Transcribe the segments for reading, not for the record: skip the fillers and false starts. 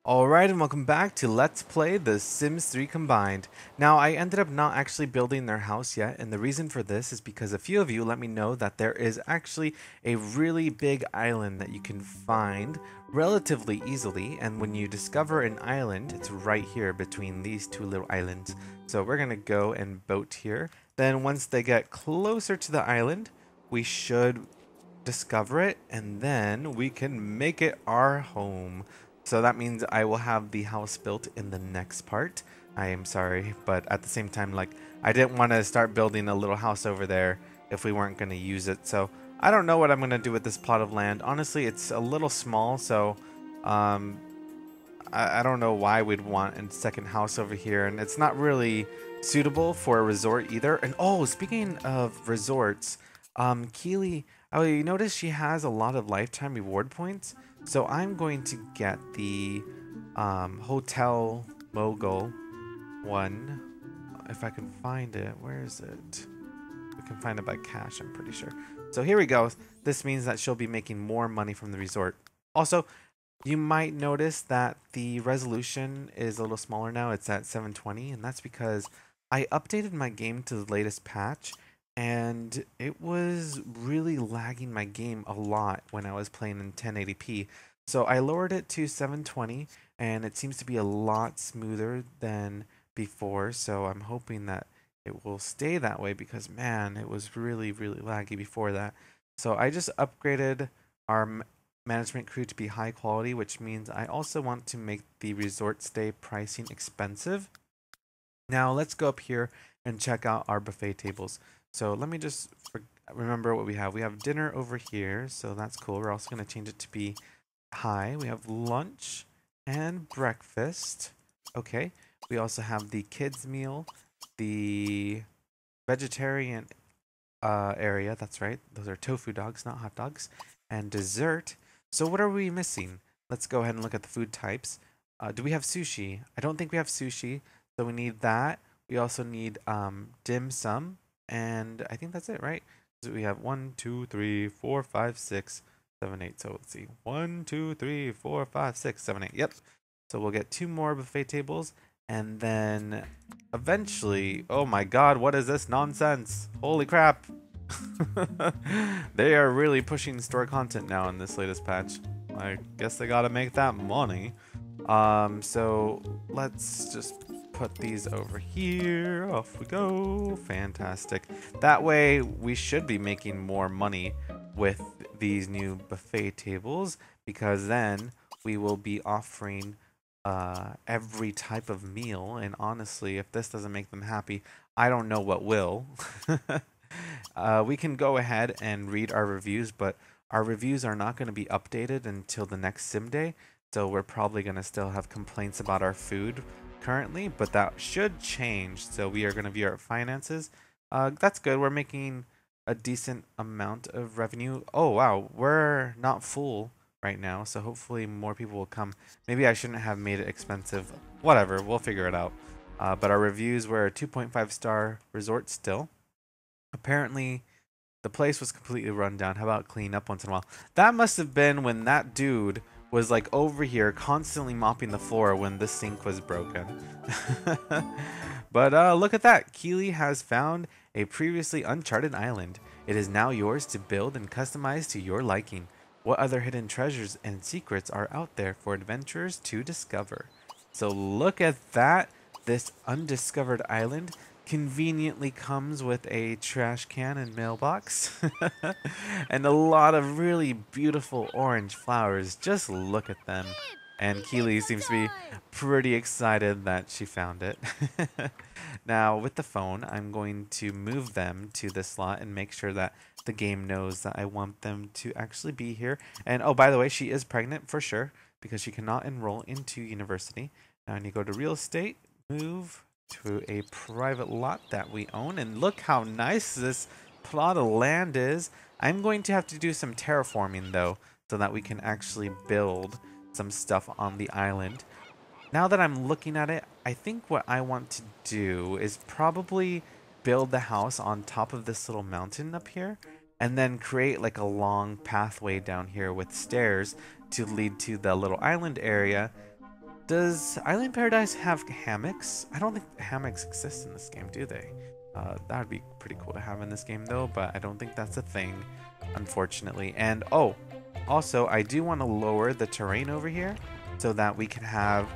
Alright, and welcome back to Let's Play The Sims 3 Combined. Now, I ended up not actually building their house yet, and the reason for this is because a few of you let me know that there is actually a really big island that you can find relatively easily, and when you discover an island, it's right here between these two little islands. So we're gonna go and boat here. Then once they get closer to the island, we should discover it, and then we can make it our home. So that means I will have the house built in the next part. I am sorry, but at the same time, like, I didn't want to start building a little house over there if we weren't going to use it. So I don't know what I'm going to do with this plot of land. Honestly, it's a little small, so I don't know why we'd want a second house over here. And it's not really suitable for a resort either. And oh, speaking of resorts, Keely, oh, you notice she has a lot of lifetime reward points. So I'm going to get the Hotel Mogul one. If I can find it. Where is it? We can find it by cash, I'm pretty sure. So here we go. This means that she'll be making more money from the resort. Also, you might notice that the resolution is a little smaller now. It's at 720, and that's because I updated my game to the latest patch, and it was really lagging my game a lot when I was playing in 1080p. So I lowered it to 720, and it seems to be a lot smoother than before. So I'm hoping that it will stay that way because, man, it was really, really laggy before that. So I just upgraded our management crew to be high quality, which means I also want to make the resort stay pricing expensive. Now let's go up here and check out our buffet tables. So let me just remember what we have. We have dinner over here, so that's cool. We're also going to change it to be high. We have lunch and breakfast. Okay. We also have the kids meal, the vegetarian area. That's right. Those are tofu dogs, not hot dogs. And dessert. So what are we missing? Let's go ahead and look at the food types. Do we have sushi? I don't think we have sushi, so we need that. We also need dim sum. And I think that's it, right? So we have 1, 2, 3, 4, 5, 6, 7, 8. So let's see. 1, 2, 3, 4, 5, 6, 7, 8. Yep. So we'll get 2 more buffet tables. And then eventually, oh my god, what is this nonsense? Holy crap. They are really pushing store content now in this latest patch. I guess they gotta make that money. So let's just put these over here. Off we go. Fantastic. That way we should be making more money with these new buffet tables, because then we will be offering every type of meal. And honestly, if this doesn't make them happy, I don't know what will. We can go ahead and read our reviews, but our reviews are not going to be updated until the next sim day. So we're probably going to still have complaints about our food currently, but that should change. So we are going to view our finances. That's good. We're making a decent amount of revenue. Oh, wow. We're not full right now, so hopefully more people will come. Maybe I shouldn't have made it expensive. Whatever. We'll figure it out. But our reviews were a 2.5-star resort still. Apparently, the place was completely run down. How about clean up once in a while? That must have been when that dude was like over here constantly mopping the floor when the sink was broken. But look at that. Keely has found a previously uncharted island. It is now yours to build and customize to your liking. What other hidden treasures and secrets are out there for adventurers to discover? So look at that. This undiscovered island conveniently comes with a trash can and mailbox and a lot of really beautiful orange flowers. Just look at them. And Keely seems to be pretty excited that she found it. Now with the phone, I'm going to move them to the slot and make sure that the game knows that I want them to actually be here. And oh, by the way, she is pregnant for sure because she cannot enroll into university. Now I need to go to real estate, move to a private lot that we own, and look how nice this plot of land is. I'm going to have to do some terraforming though, so that we can actually build some stuff on the island. Now that I'm looking at it, I think what I want to do is probably build the house on top of this little mountain up here, and then create like a long pathway down here with stairs to lead to the little island area. Does Island Paradise have hammocks? I don't think hammocks exist in this game, do they? That would be pretty cool to have in this game though, but I don't think that's a thing, unfortunately. And oh, also I do want to lower the terrain over here so that we can have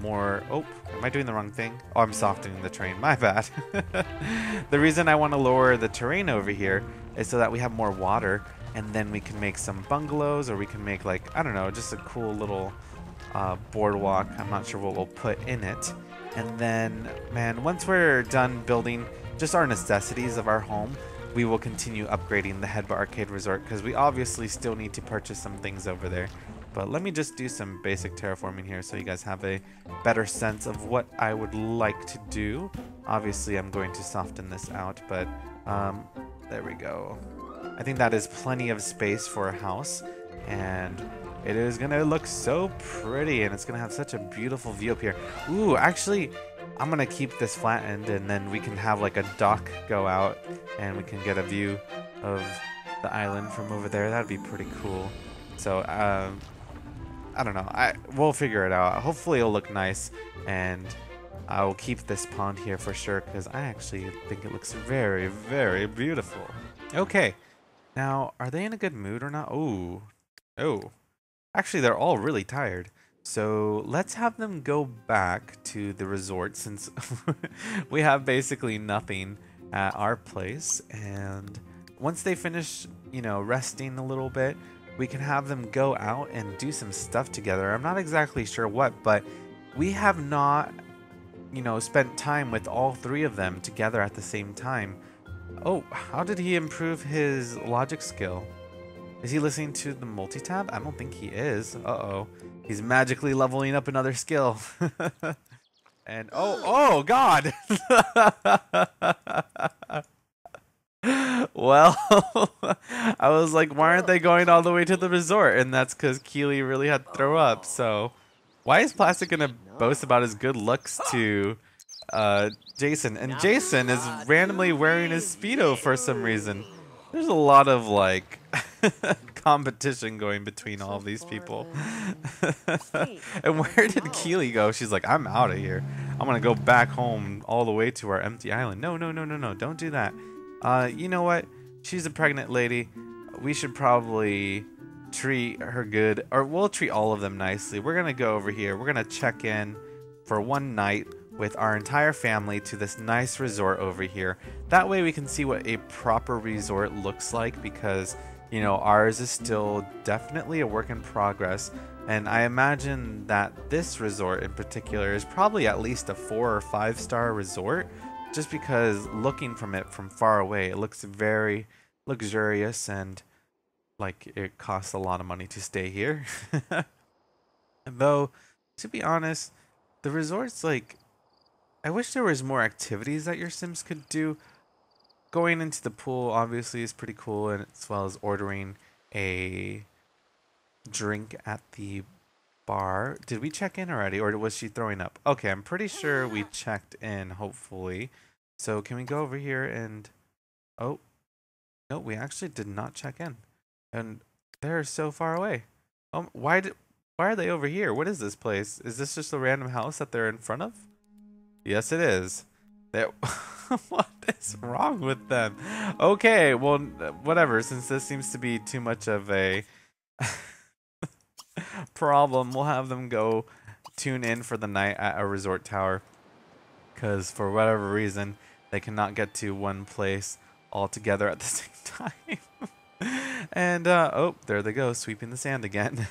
more... Oh, am I doing the wrong thing? Oh, I'm softening the terrain. My bad. The reason I want to lower the terrain over here is so that we have more water, and then we can make some bungalows, or we can make, like, I don't know, just a cool little boardwalk. I'm not sure what we'll put in it. And then, man, once we're done building just our necessities of our home, we will continue upgrading the Headbutt Arcade Resort, because we obviously still need to purchase some things over there. But let me just do some basic terraforming here so you guys have a better sense of what I would like to do. Obviously, I'm going to soften this out, but there we go. I think that is plenty of space for a house, and it is going to look so pretty, and it's going to have such a beautiful view up here. Ooh, actually, I'm going to keep this flattened, and then we can have like a dock go out, and we can get a view of the island from over there. That'd be pretty cool. So, I don't know. We'll figure it out. Hopefully it'll look nice, and I will keep this pond here for sure, because I actually think it looks very, very beautiful. Okay. Now, are they in a good mood or not? Ooh. Oh. Actually, they're all really tired. So let's have them go back to the resort, since we have basically nothing at our place. And once they finish, you know, resting a little bit, we can have them go out and do some stuff together. I'm not exactly sure what, but we have not, you know, spent time with all three of them together at the same time. Oh, how did he improve his logic skill? Is he listening to the multi-tab? I don't think he is. Uh-oh. He's magically leveling up another skill. And oh God! Well, I was like, why aren't they going all the way to the resort? And that's because Keely really had to throw up. So why is Plastic gonna boast about his good looks to Jason? And Jason is randomly wearing his Speedo for some reason. There's a lot of like competition going between all of these people. And where did Keely go? She's like, I'm out of here. I'm gonna go back home all the way to our empty island. No, no, no, no, no, don't do that. You know what? She's a pregnant lady. We should probably treat her good, or we'll treat all of them nicely. We're gonna go over here. We're gonna check in for one night with our entire family to this nice resort over here. That way we can see what a proper resort looks like, because, you know, ours is still definitely a work in progress. And I imagine that this resort in particular is probably at least a 4 or 5 star resort, just because looking from it from far away, it looks very luxurious, and like it costs a lot of money to stay here. Though, to be honest, the resort's like, I wish there was more activities that your Sims could do. Going into the pool obviously is pretty cool, and as well as ordering a drink at the bar. Did we check in already, or was she throwing up? Okay, I'm pretty sure we checked in, hopefully. So can we go over here and... Oh, no, we actually did not check in. And they're so far away. Why are they over here? What is this place? Is this just a random house that they're in front of? Yes, it is. What is wrong with them? Okay, well, whatever. Since this seems to be too much of a problem, we'll have them go tune in for the night at a resort tower. Because for whatever reason, they cannot get to one place all together at the same time. And, oh, there they go, sweeping the sand again.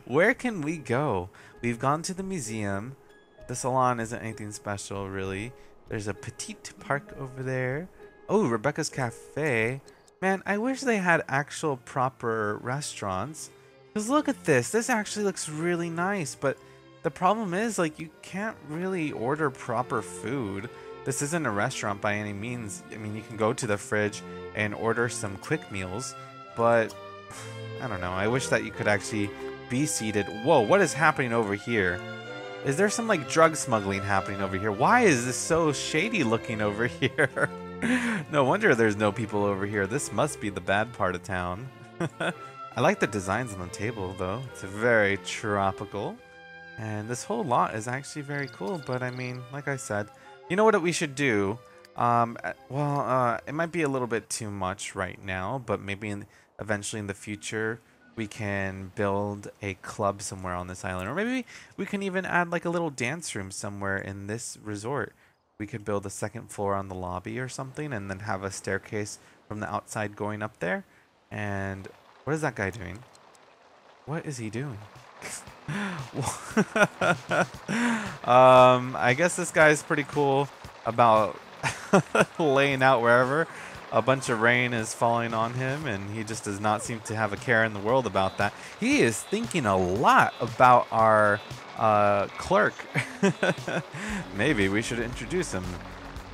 Where can we go? We've gone to the museum. The salon isn't anything special, really. There's a petite park over there. Oh, Rebecca's Cafe. Man, I wish they had actual proper restaurants. Because look at this. This actually looks really nice. But the problem is, like, you can't really order proper food. This isn't a restaurant by any means. I mean, you can go to the fridge and order some quick meals. But, I don't know. I wish that you could actually be seated. Whoa, what is happening over here? Is there some like drug smuggling happening over here? Why is this so shady looking over here? No wonder there's no people over here. This must be the bad part of town. I like the designs on the table though. It's very tropical. And this whole lot is actually very cool, but I mean, like I said, you know what we should do? It might be a little bit too much right now, but maybe eventually in the future we can build a club somewhere on this island. Or maybe we can even add like a little dance room somewhere in this resort. We could build a second floor on the lobby or something and then have a staircase from the outside going up there. And what is that guy doing? What is he doing? I guess this guy's pretty cool about laying out wherever a bunch of rain is falling on him, and he just does not seem to have a care in the world about that. He is thinking a lot about our clerk. Maybe we should introduce him.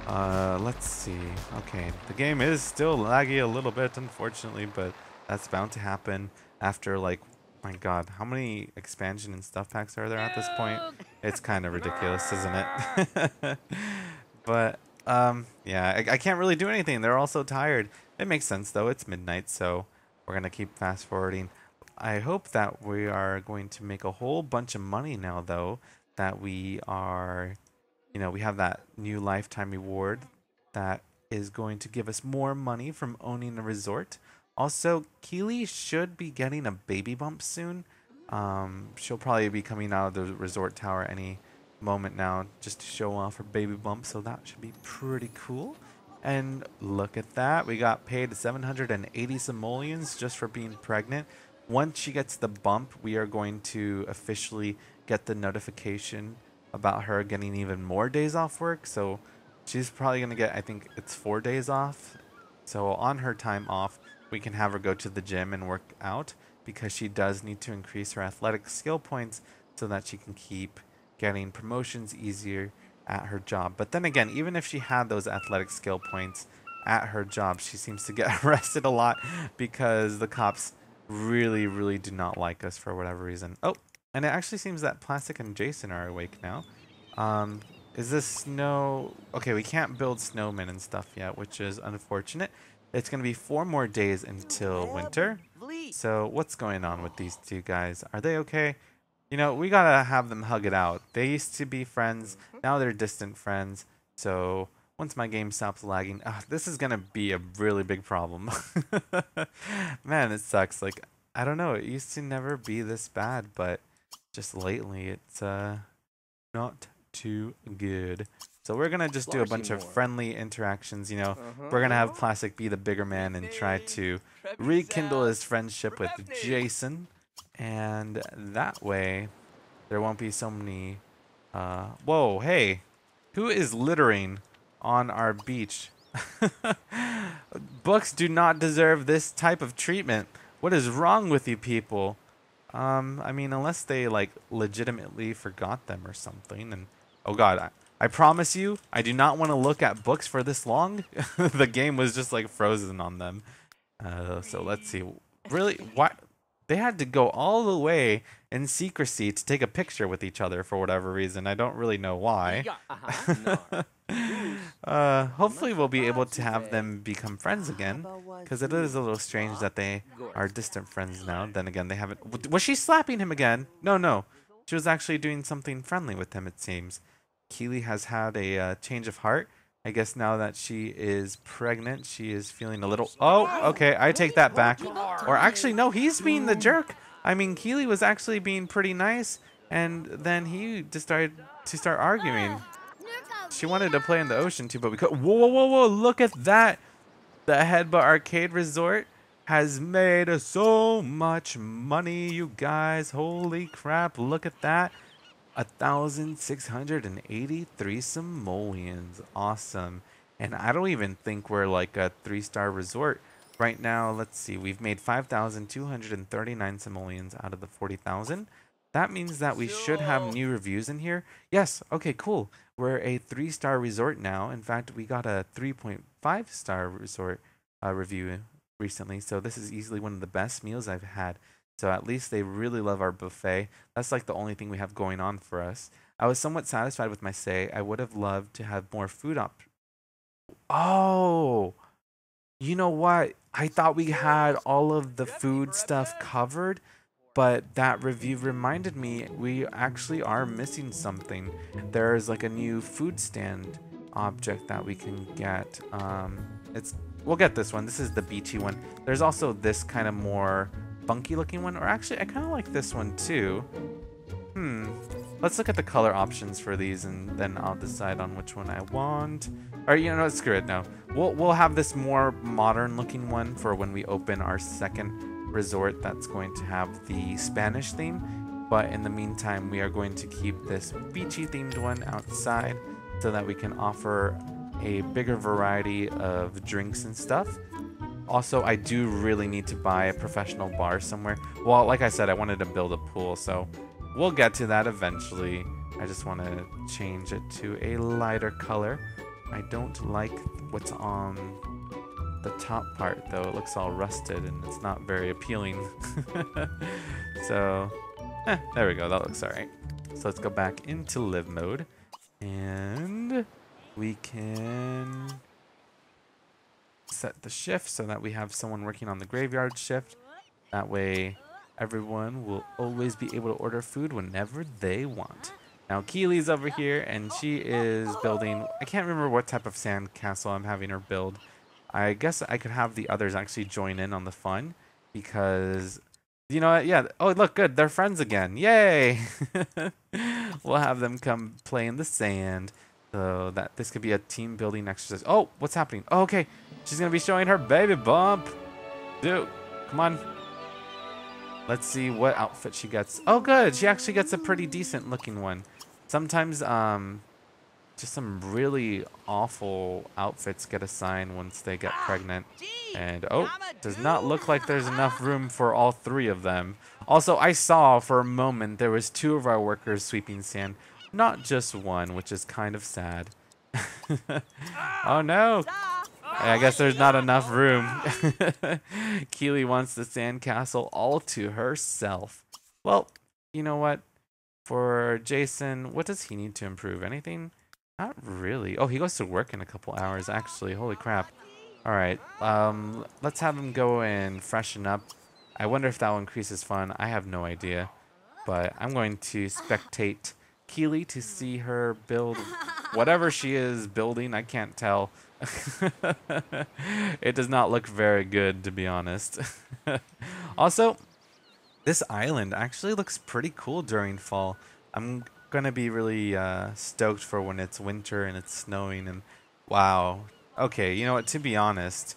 Let's see. Okay, the game is still laggy a little bit, unfortunately, but that's bound to happen after, like, my god, how many expansion and stuff packs are there at this point? It's kind of ridiculous, isn't it? But, yeah, I can't really do anything. They're all so tired. It makes sense, though. It's midnight, so we're going to keep fast forwarding. I hope that we are going to make a whole bunch of money now, though, that we are, we have that new lifetime reward that is going to give us more money from owning a resort. Also, Keely should be getting a baby bump soon. She'll probably be coming out of the resort tower any moment now just to show off her baby bump, so that should be pretty cool. And look at that, we got paid 780 simoleons just for being pregnant. Once she gets the bump, we are going to officially get the notification about her getting even more days off work. So she's probably going to get, I think it's 4 days off. So on her time off, we can have her go to the gym and work out because she does need to increase her athletic skill points so that she can keep getting promotions easier at her job. But then again, even if she had those athletic skill points at her job, she seems to get arrested a lot because the cops really, really do not like us for whatever reason. Oh, and it actually seems that Plastic and Jason are awake now. Is this snow? Okay, we can't build snowmen and stuff yet, which is unfortunate. It's going to be 4 more days until winter. So what's going on with these two guys? Are they okay? We gotta have them hug it out. They used to be friends. Now they're distant friends. So once my game stops lagging, this is going to be a really big problem. Man, it sucks. Like, I don't know. It used to never be this bad, but just lately it's not too good. So we're gonna just do a bunch of friendly interactions, We're gonna have Plastic be the bigger man and try to rekindle his friendship with Jason. And that way there won't be so many whoa, hey. Who is littering on our beach? Books do not deserve this type of treatment. What is wrong with you people? I mean, unless they like legitimately forgot them or something. And oh god, I promise you, I do not want to look at books for this long. The game was just like frozen on them. So let's see. Really, what? They had to go all the way in secrecy to take a picture with each other for whatever reason. I don't really know why. Hopefully we'll be able to have them become friends again, because it is a little strange that they are distant friends now. Then again, they haven't. Was she slapping him again? No. She was actually doing something friendly with him, it seems. Keely has had a change of heart. I guess now that she is pregnant, she is feeling a little... Oh, okay, I take that back. Or actually, no, he's being the jerk. I mean, Keely was actually being pretty nice, and then he decided to start arguing. She wanted to play in the ocean too, but we could... Whoa, look at that. The Headbutt Arcade Resort has made us so much money, you guys. Holy crap, look at that. 1,683 simoleons. Awesome. And I don't even think we're like a 3-star resort. Right now, let's see, we've made 5,239 simoleons out of the 40,000. That means that we should have new reviews in here. Yes, okay, cool. We're a 3-star resort now. In fact, we got a 3.5-star resort review recently. So this is easily one of the best meals I've had. So at least they really love our buffet. That's like the only thing we have going on for us. I was somewhat satisfied with my stay. I would have loved to have more food Oh, you know what? I thought we had all of the food stuff covered, But that review reminded me we actually are missing something. There's like a new food stand object that we can get. It's We'll get this one. This is the beachy one. There's also this kind of more funky looking one, or actually I kind of like this one too. Let's look at the color options for these, and then I'll decide on which one I want. Or you know, screw it. No, we'll have this more modern looking one for when we open our second resort. That's going to have the Spanish theme. But in the meantime, we are going to keep this beachy themed one outside so that we can offer a bigger variety of drinks and stuff. Also, I do really need to buy a professional bar somewhere. Well, like I said, I wanted to build a pool, so we'll get to that eventually. I just want to change it to a lighter color. I don't like what's on the top part, though. It looks all rusted and it's not very appealing. So, there we go. That looks alright. So let's go back into live mode. And we can set the shift so that we have someone working on the graveyard shift. That way everyone will always be able to order food whenever they want. Now Keely's over here and she is building, I can't remember what type of sand castle I'm having her build. I guess I could have the others actually join in on the fun because, you know what, yeah, oh look, good, they're friends again, yay! We'll have them come play in the sand so that this could be a team building exercise. Oh, what's happening? Oh, okay, she's gonna be showing her baby bump. Dude, come on. Let's see what outfit she gets. Oh, good. She actually gets a pretty decent looking one. Sometimes, just some really awful outfits get assigned once they get pregnant. And, oh, does not look like there's enough room for all three of them. Also, I saw for a moment there was 2 of our workers sweeping sand, not just one, which is kind of sad. Oh, no. I guess there's not enough room. Keely wants the sandcastle all to herself. Well, you know what? For Jason, what does he need to improve? Anything? Not really. Oh, he goes to work in a couple hours, actually. Holy crap. All right. Let's have him go and freshen up. I wonder if that will increase his fun. I have no idea. But I'm going to spectate Keely to see her build whatever she is building. I can't tell. It does not look very good, to be honest. Also, this island actually looks pretty cool during fall. I'm gonna be really stoked for when it's winter and it's snowing and wow. Okay, you know what, to be honest,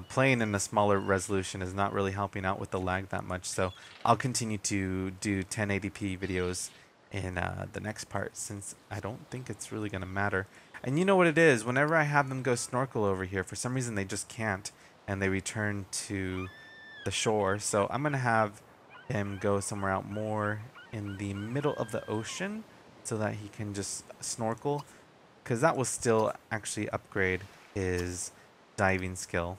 playing in a smaller resolution is not really helping out with the lag that much, so I'll continue to do 1080p videos in the next part since I don't think it's really gonna matter. And you know what it is, whenever I have them go snorkel over here, for some reason they just can't, and they return to the shore. So I'm going to have him go somewhere out more in the middle of the ocean so that he can just snorkel, because that will still actually upgrade his diving skill.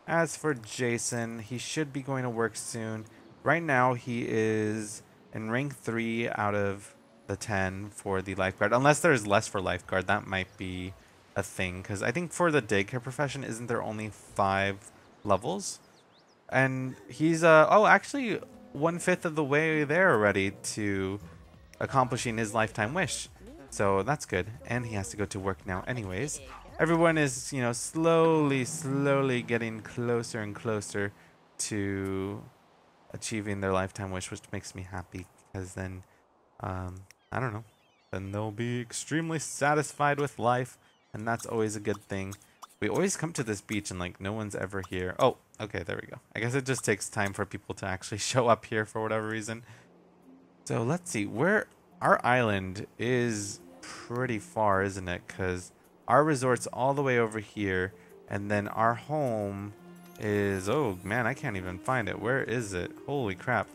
As for Jason, he should be going to work soon. Right now he is in rank 3 out of the 10 for the lifeguard, unless there's less for lifeguard. That might be a thing, because I think for the daycare profession, isn't there only 5 levels? And he's oh, actually 1/5 of the way there already to accomplishing his lifetime wish, so that's good. And he has to go to work now anyways. Everyone is, you know, slowly getting closer and closer to achieving their lifetime wish, which makes me happy, because then I don't know, then they'll be extremely satisfied with life, and that's always a good thing. We always come to this beach and like no one's ever here. Oh, okay, there we go. I guess it just takes time for people to actually show up here for whatever reason. So let's see, where our island is pretty far, isn't it? Because our resort's all the way over here, and then our home is, oh man, I can't even find it. Where is it? Holy crap.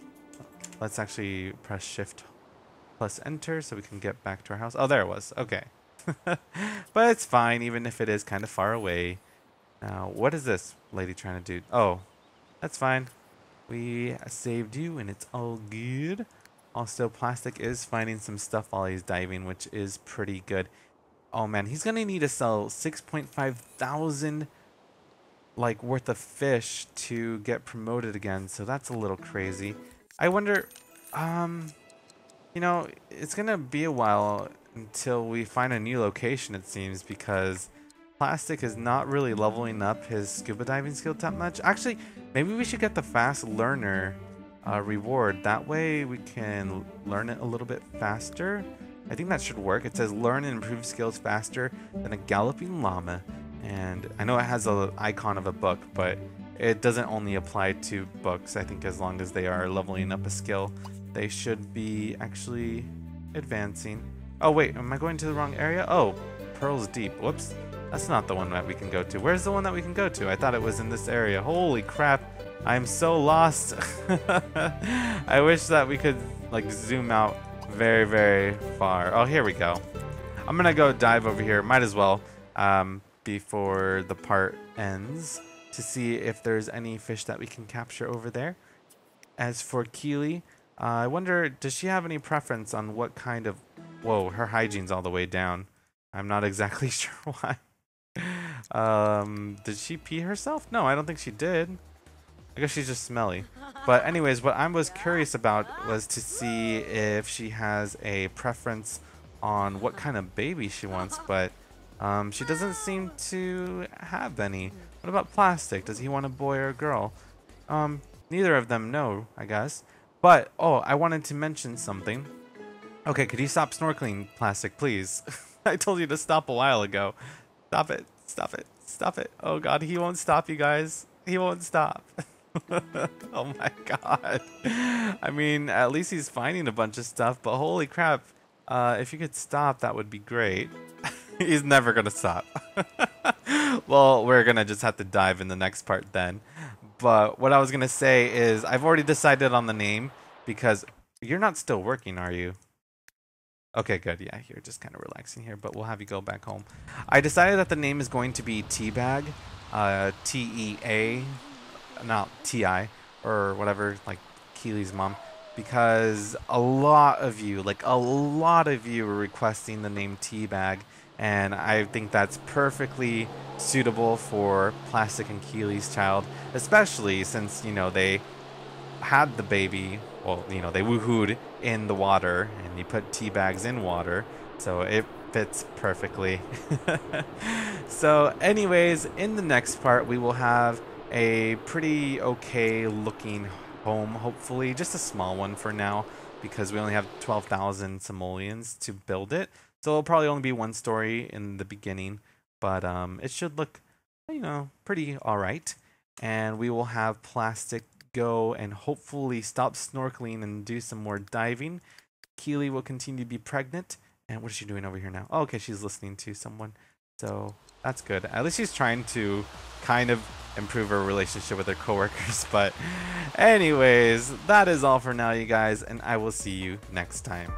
Let's actually press shift plus enter so we can get back to our house. Oh, there it was. Okay. But it's fine, even if it is kind of far away. Now, what is this lady trying to do? Oh, that's fine. We saved you and it's all good. Also, Plastic is finding some stuff while he's diving, which is pretty good. Oh man, he's gonna need to sell 6.5 thousand like worth of fish to get promoted again, so that's a little crazy. I wonder, you know, it's gonna be a while until we find a new location, it seems, because Plastic is not really leveling up his scuba diving skill that much. Actually, maybe we should get the fast learner reward. That way we can learn it a little bit faster. I think that should work. It says learn and improve skills faster than a galloping llama. And I know it has an icon of a book, but it doesn't only apply to books. I think as long as they are leveling up a skill, they should be actually advancing. Oh wait, am I going to the wrong area? Oh, Pearl's Deep. Whoops. That's not the one that we can go to. Where's the one that we can go to? I thought it was in this area. Holy crap. I'm so lost. I wish that we could like zoom out very, very far. Oh, here we go. I'm gonna go dive over here. Might as well before the part ends to see if there's any fish that we can capture over there. As for Keely, I wonder, does she have any preference on what kind of... Whoa, her hygiene's all the way down. I'm not exactly sure why. Did she pee herself? No, I don't think she did. I guess she's just smelly. But anyways, what I was curious about was to see if she has a preference on what kind of baby she wants, but she doesn't seem to have any. What about Plastic? Does he want a boy or a girl? Neither of them know, I guess. But, oh, I wanted to mention something. Okay, could you stop snorkeling, Plastic, please? I told you to stop a while ago. Stop it. Stop it. Stop it. Oh, God, he won't stop, you guys. He won't stop. Oh, my God. I mean, at least he's finding a bunch of stuff, but holy crap. If you could stop, that would be great. He's never going to stop. Well, we're going to just have to dive in the next part then. But what I was going to say is I've already decided on the name because you're not still working, are you? Okay, good. Yeah, you're just kind of relaxing here, but we'll have you go back home. I decided that the name is going to be Teabag, T-E-A, not T-I, or whatever, like Keely's mom, because a lot of you were requesting the name Teabag, and I think that's perfectly suitable for Plastic and Keely's child, especially since, you know, they had the baby, well, you know, they woohooed in the water, and you put tea bags in water, so it fits perfectly. So anyways, in the next part, we will have a pretty okay looking home, hopefully, just a small one for now, because we only have 12,000 simoleons to build it. So it'll probably only be one story in the beginning, but it should look, you know, pretty alright. And we will have Plastic go and hopefully stop snorkeling and do some more diving. Keely will continue to be pregnant. And what is she doing over here now? Oh, okay, she's listening to someone. So that's good. At least she's trying to kind of improve her relationship with her coworkers. But anyways, that is all for now, you guys, and I will see you next time.